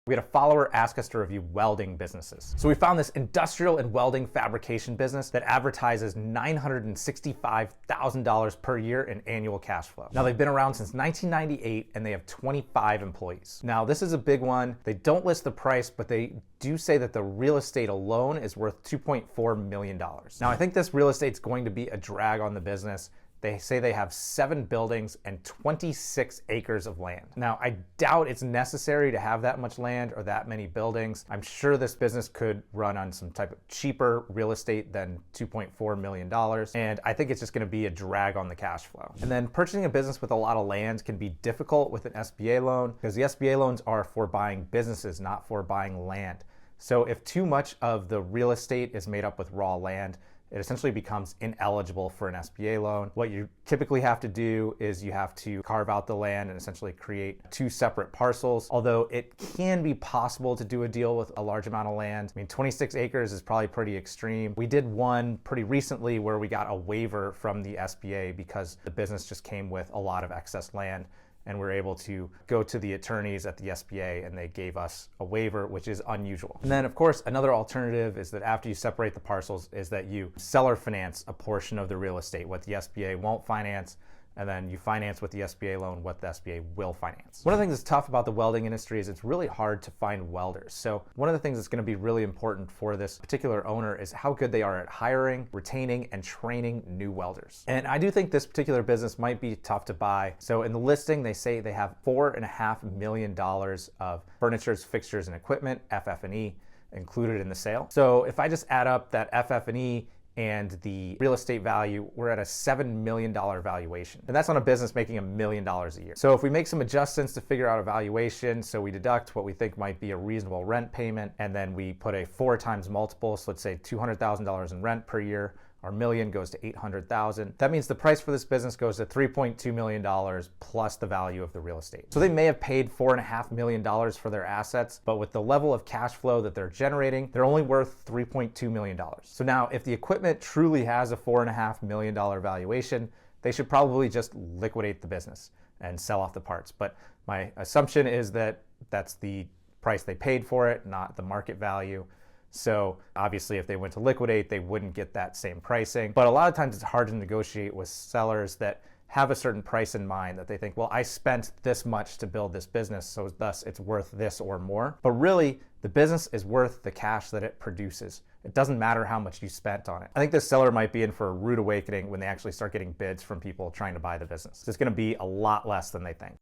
We had a follower ask us to review welding businesses. So we found this industrial and welding fabrication business that advertises $965,000 per year in annual cash flow. Now they've been around since 1998 and they have 25 employees. Now this is a big one. They don't list the price, but they do say that the real estate alone is worth $2.4 million. Now I think this real estate's going to be a drag on the business. They say they have 7 buildings and 26 acres of land. Now, I doubt it's necessary to have that much land or that many buildings. I'm sure this business could run on some type of cheaper real estate than $2.4 million. And I think it's just gonna be a drag on the cash flow. And then purchasing a business with a lot of land can be difficult with an SBA loan because the SBA loans are for buying businesses, not for buying land. So if too much of the real estate is made up with raw land, it essentially becomes ineligible for an SBA loan. What you typically have to do is you have to carve out the land and essentially create 2 separate parcels. Although it can be possible to do a deal with a large amount of land. I mean, 26 acres is probably pretty extreme. We did one pretty recently where we got a waiver from the SBA because the business just came with a lot of excess land. And we're able to go to the attorneys at the SBA and they gave us a waiver, which is unusual. And then of course, another alternative is that after you separate the parcels is that you seller finance a portion of the real estate, what the SBA won't finance, and then you finance with the SBA loan what the SBA will finance. One of the things that's tough about the welding industry is it's really hard to find welders. So one of the things that's gonna be really important for this particular owner is how good they are at hiring, retaining, and training new welders. And I do think this particular business might be tough to buy. So in the listing, they say they have $4.5 million of furniture, fixtures, and equipment, FF&E, included in the sale. So if I just add up that FF&E and the real estate value, we're at a $7 million valuation. And that's on a business making $1 million a year. So if we make some adjustments to figure out a valuation, so we deduct what we think might be a reasonable rent payment, and then we put a 4 times multiple, so let's say $200,000 in rent per year, our million goes to $800,000. That means the price for this business goes to $3.2 million plus the value of the real estate. So they may have paid $4.5 million for their assets, but with the level of cash flow that they're generating, they're only worth $3.2 million. So now if the equipment truly has a $4.5 million valuation, they should probably just liquidate the business and sell off the parts. But my assumption is that that's the price they paid for it, not the market value. So obviously if they went to liquidate, they wouldn't get that same pricing. But a lot of times it's hard to negotiate with sellers that have a certain price in mind that they think, well, I spent this much to build this business, so thus it's worth this or more. But really, the business is worth the cash that it produces. It doesn't matter how much you spent on it. I think this seller might be in for a rude awakening when they actually start getting bids from people trying to buy the business. It's gonna be a lot less than they think.